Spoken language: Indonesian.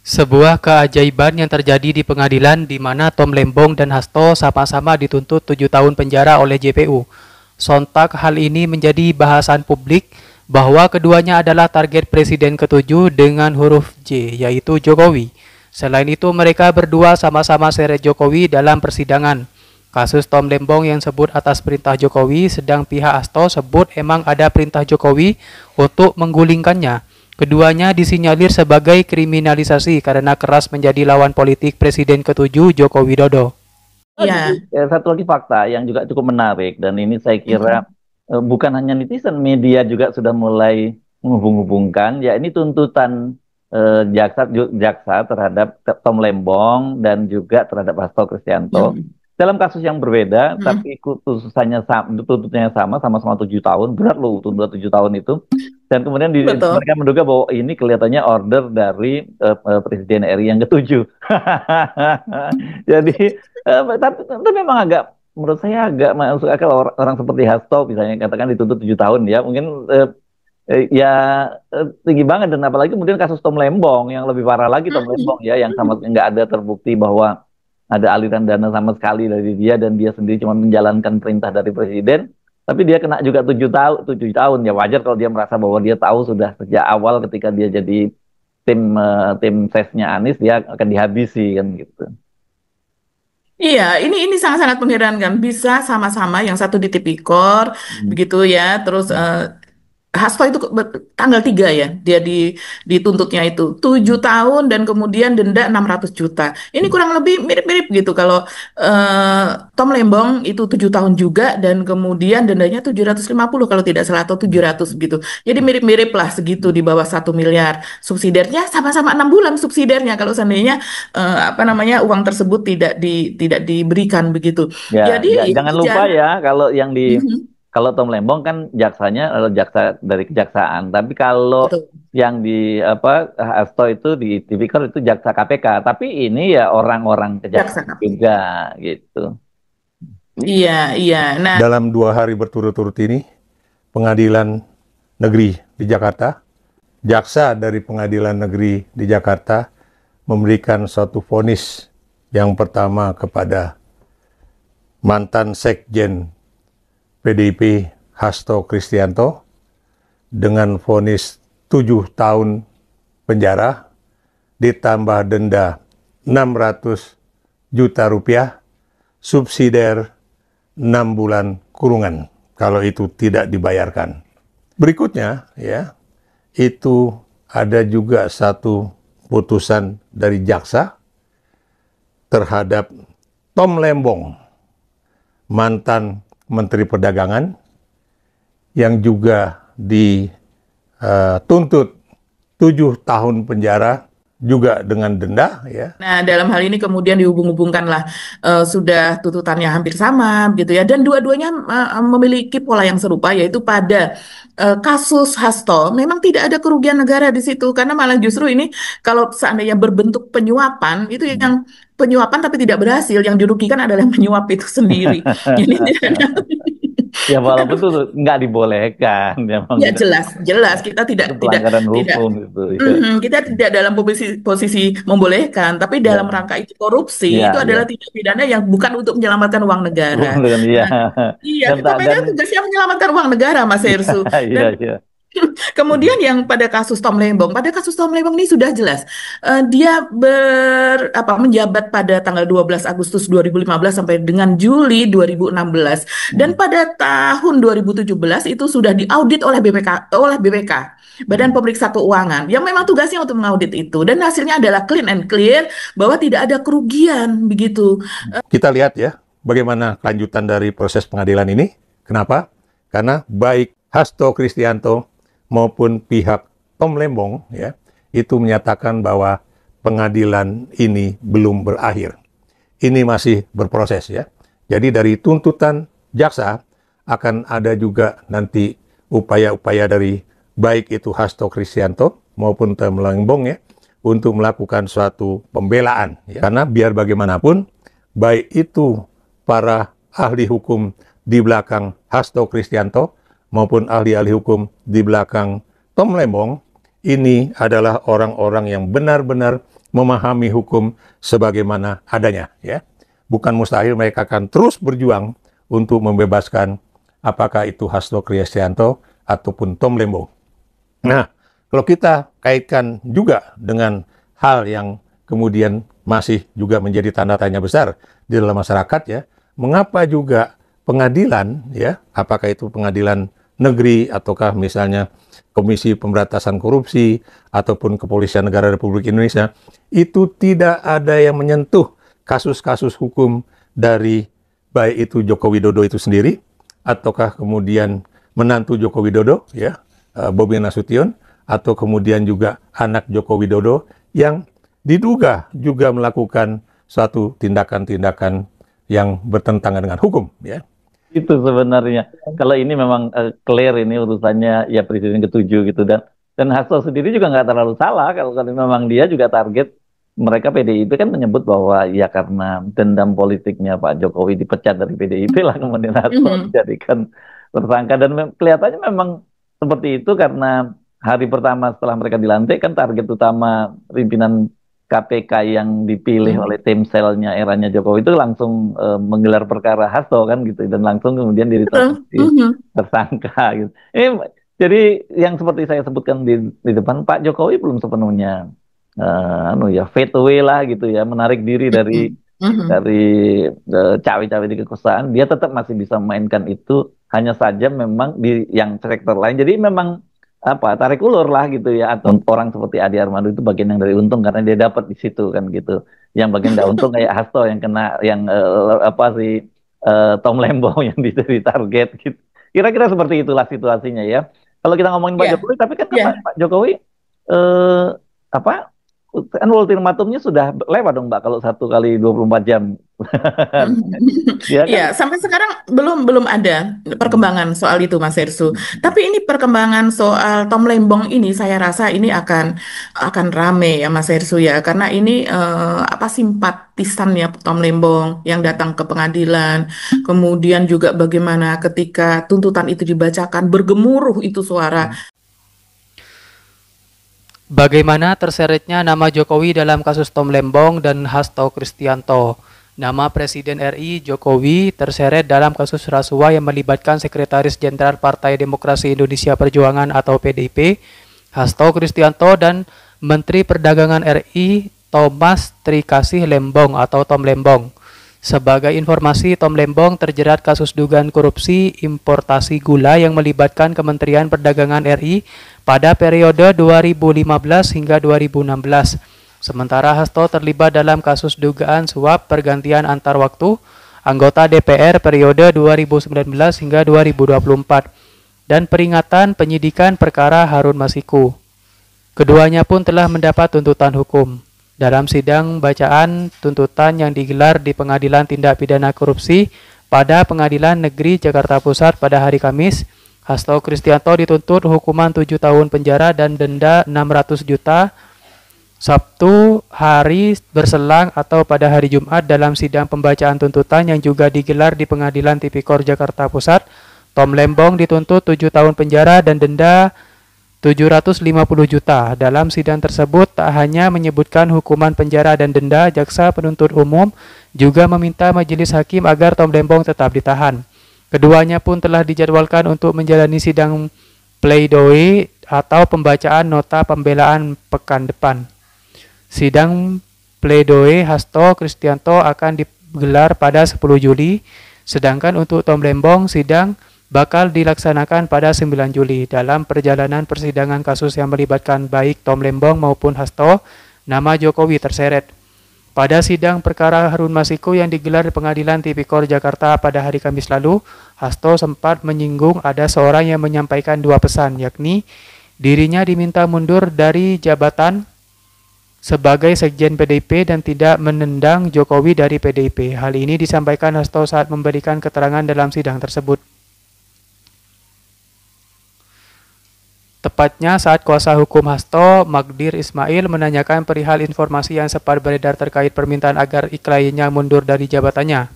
Sebuah keajaiban yang terjadi di pengadilan di mana Tom Lembong dan Hasto sama-sama dituntut 7 tahun penjara oleh JPU. Sontak hal ini menjadi bahasan publik bahwa keduanya adalah target Presiden ketujuh dengan huruf J, yaitu Jokowi. Selain itu, mereka berdua sama-sama seret Jokowi dalam persidangan. Kasus Tom Lembong yang sebut atas perintah Jokowi, sedang pihak Hasto sebut emang ada perintah Jokowi untuk menggulingkannya. Keduanya disinyalir sebagai kriminalisasi karena keras menjadi lawan politik Presiden ketujuh Joko Widodo. Iya. Satu lagi fakta yang juga cukup menarik, dan ini saya kira bukan hanya netizen, media juga sudah mulai menghubung-hubungkan, ya ini tuntutan jaksa terhadap Tom Lembong dan juga terhadap Hasto Kristianto. Dalam kasus yang berbeda, tapi tuntutannya sama-sama 7 tahun, berat loh tuntutan 7 tahun itu. Dan kemudian mereka menduga bahwa ini kelihatannya order dari Presiden RI yang ketujuh. Jadi, tapi memang agak, menurut saya agak masuk akal orang seperti Hasto misalnya katakan dituntut 7 tahun ya, mungkin tinggi banget. Dan apalagi kemudian kasus Tom Lembong yang lebih parah lagi, Tom Lembong ya, yang sama nggak ada terbukti bahwa ada aliran dana sama sekali dari dia, dan dia sendiri cuma menjalankan perintah dari presiden, tapi dia kena juga 7 tahun. Ya wajar kalau dia merasa bahwa dia tahu sudah sejak awal ketika dia jadi tim sesnya Anies, dia akan dihabisi kan gitu. Iya, ini sangat-sangat mengherankan. Bisa sama-sama yang satu di tipikor, begitu ya. Terus Hasto itu tanggal 3 ya, dia dituntutnya itu 7 tahun dan kemudian denda 600 juta. Ini kurang lebih mirip-mirip gitu. Kalau Tom Lembong itu 7 tahun juga dan kemudian dendanya 750 kalau tidak salah, atau 700 gitu. Jadi mirip-mirip lah segitu, di bawah 1 miliar. Subsidiarnya sama-sama 6 bulan subsidiarnya kalau seandainya uang tersebut tidak diberikan begitu. Ya, Jadi jangan lupa ya, kalau yang kalau Tom Lembong kan jaksanya jaksa dari kejaksaan, tapi kalau betul. yang di Hasto itu di tipikor itu jaksa KPK, tapi ini ya orang-orang kejaksaan juga gitu. Iya. Nah, dalam 2 hari berturut-turut ini, Pengadilan Negeri di Jakarta, jaksa dari Pengadilan Negeri di Jakarta memberikan suatu vonis yang pertama kepada mantan Sekjen PDIP Hasto Kristianto dengan vonis 7 tahun penjara ditambah denda 600 juta rupiah, subsidiar 6 bulan kurungan kalau itu tidak dibayarkan. Berikutnya ya, itu ada juga satu putusan dari jaksa terhadap Tom Lembong, mantan Menteri Perdagangan, yang juga dituntut 7 tahun penjara juga dengan denda ya. Nah, dalam hal ini kemudian dihubung-hubungkanlah sudah tututannya hampir sama gitu ya, dan dua-duanya memiliki pola yang serupa, yaitu pada kasus Hasto memang tidak ada kerugian negara di situ, karena malah justru ini kalau seandainya berbentuk penyuapan, itu yang penyuapan tapi tidak berhasil, yang dirugikan adalah yang menyuap itu sendiri. Jadi Ya walaupun itu nggak dibolehkan, ya jelas kita tidak pelanggaran hukum itu. kita tidak dalam posisi membolehkan, tapi dalam rangka itu korupsi itu adalah tindak pidana yang bukan untuk menyelamatkan uang negara. Iya, KPK tugasnya menyelamatkan uang negara, Mas Hersu. Dan kemudian yang pada kasus Tom Lembong ini sudah jelas dia menjabat pada tanggal 12 Agustus 2015 sampai dengan Juli 2016, dan pada tahun 2017 itu sudah diaudit oleh BPK, Badan Pemeriksa Keuangan, yang memang tugasnya untuk mengaudit itu, dan hasilnya adalah clean and clear bahwa tidak ada kerugian begitu. Kita lihat ya bagaimana kelanjutan dari proses pengadilan ini. Kenapa? Karena baik Hasto Kristianto maupun pihak Tom Lembong ya, itu menyatakan bahwa pengadilan ini belum berakhir. Ini masih berproses ya. Jadi dari tuntutan jaksa akan ada juga nanti upaya-upaya dari baik itu Hasto Kristianto maupun Tom Lembong ya, untuk melakukan suatu pembelaan ya. Karena biar bagaimanapun, baik itu para ahli hukum di belakang Hasto Kristianto maupun ahli-ahli hukum di belakang Tom Lembong, ini adalah orang-orang yang benar-benar memahami hukum sebagaimana adanya, ya. Bukan mustahil mereka akan terus berjuang untuk membebaskan apakah itu Hasto Kristianto ataupun Tom Lembong. Nah, kalau kita kaitkan juga dengan hal yang kemudian masih juga menjadi tanda tanya besar di dalam masyarakat, ya, mengapa juga pengadilan, ya, apakah itu pengadilan negeri ataukah misalnya Komisi Pemberantasan Korupsi ataupun Kepolisian Negara Republik Indonesia, itu tidak ada yang menyentuh kasus-kasus hukum dari baik itu Joko Widodo itu sendiri ataukah kemudian menantu Joko Widodo, ya, Bobi Nasution, atau kemudian juga anak Joko Widodo yang diduga juga melakukan suatu tindakan-tindakan yang bertentangan dengan hukum, ya. Itu sebenarnya. Kalau ini memang clear ini urusannya ya Presiden ke-7 gitu, dan Hasto sendiri juga nggak terlalu salah kalau memang dia juga target mereka. PDIP kan menyebut bahwa ya karena dendam politiknya Pak Jokowi dipecat dari PDIP lah kemudian Hasto dijadikan tersangka, dan kelihatannya memang seperti itu karena hari pertama setelah mereka dilantik kan target utama pimpinan KPK yang dipilih oleh tim selnya eranya Jokowi itu langsung menggelar perkara Hasto kan gitu, dan langsung kemudian ditetapkan tersangka gitu. Jadi yang seperti saya sebutkan di depan, Pak Jokowi belum sepenuhnya fade away lah gitu ya, menarik diri dari cawe-cawe di kekuasaan. Dia tetap masih bisa memainkan itu, hanya saja memang di yang sektor lain. Jadi memang tarik ulur lah gitu ya, atau orang seperti Adi Armando itu bagian yang dari untung karena dia dapat di situ kan gitu. Yang bagian dari untung kayak Hasto yang kena yang Tom Lembong yang jadi target gitu. Kira-kira seperti itulah situasinya ya. Kalau kita ngomongin Pak Jokowi, tapi kan Pak Jokowi kan ultimatumnya sudah lewat dong Mbak, kalau 1 kali 24 jam. Ya, kan? Sampai sekarang belum ada perkembangan soal itu Mas Hersu. Tapi ini perkembangan soal Tom Lembong ini saya rasa ini akan rame ya Mas Hersu ya, karena ini simpatisan ya Tom Lembong yang datang ke pengadilan. Kemudian juga bagaimana ketika tuntutan itu dibacakan bergemuruh itu suara. Bagaimana terseretnya nama Jokowi dalam kasus Tom Lembong dan Hasto Kristianto? Nama Presiden RI Jokowi terseret dalam kasus rasuah yang melibatkan Sekretaris Jenderal Partai Demokrasi Indonesia Perjuangan atau PDIP, Hasto Kristianto, dan Menteri Perdagangan RI Thomas Trikasih Lembong atau Tom Lembong. Sebagai informasi, Tom Lembong terjerat kasus dugaan korupsi importasi gula yang melibatkan Kementerian Perdagangan RI pada periode 2015 hingga 2016. Sementara Hasto terlibat dalam kasus dugaan suap pergantian antar waktu anggota DPR periode 2019 hingga 2024 dan peringatan penyidikan perkara Harun Masiku. Keduanya pun telah mendapat tuntutan hukum. Dalam sidang bacaan tuntutan yang digelar di Pengadilan Tindak Pidana Korupsi pada Pengadilan Negeri Jakarta Pusat pada hari Kamis, Hasto Kristianto dituntut hukuman 7 tahun penjara dan denda 600 juta Sabtu hari berselang atau pada hari Jumat. Dalam sidang pembacaan tuntutan yang juga digelar di Pengadilan Tipikor Jakarta Pusat, Tom Lembong dituntut 7 tahun penjara dan denda 750 juta. Dalam sidang tersebut tak hanya menyebutkan hukuman penjara dan denda, jaksa penuntut umum juga meminta majelis hakim agar Tom Lembong tetap ditahan. Keduanya pun telah dijadwalkan untuk menjalani sidang pleidoy atau pembacaan nota pembelaan pekan depan. Sidang pleidoy Hasto Kristianto akan digelar pada 10 Juli, sedangkan untuk Tom Lembong sidang bakal dilaksanakan pada 9 Juli. Dalam perjalanan persidangan kasus yang melibatkan baik Tom Lembong maupun Hasto, nama Jokowi terseret. Pada sidang perkara Harun Masiku yang digelar di Pengadilan Tipikor Jakarta pada hari Kamis lalu, Hasto sempat menyinggung ada seorang yang menyampaikan 2 pesan, yakni dirinya diminta mundur dari jabatan sebagai Sekjen PDIP dan tidak menendang Jokowi dari PDIP. Hal ini disampaikan Hasto saat memberikan keterangan dalam sidang tersebut. Tepatnya saat kuasa hukum Hasto, Magdir Ismail, menanyakan perihal informasi yang sempat beredar terkait permintaan agar kliennya mundur dari jabatannya.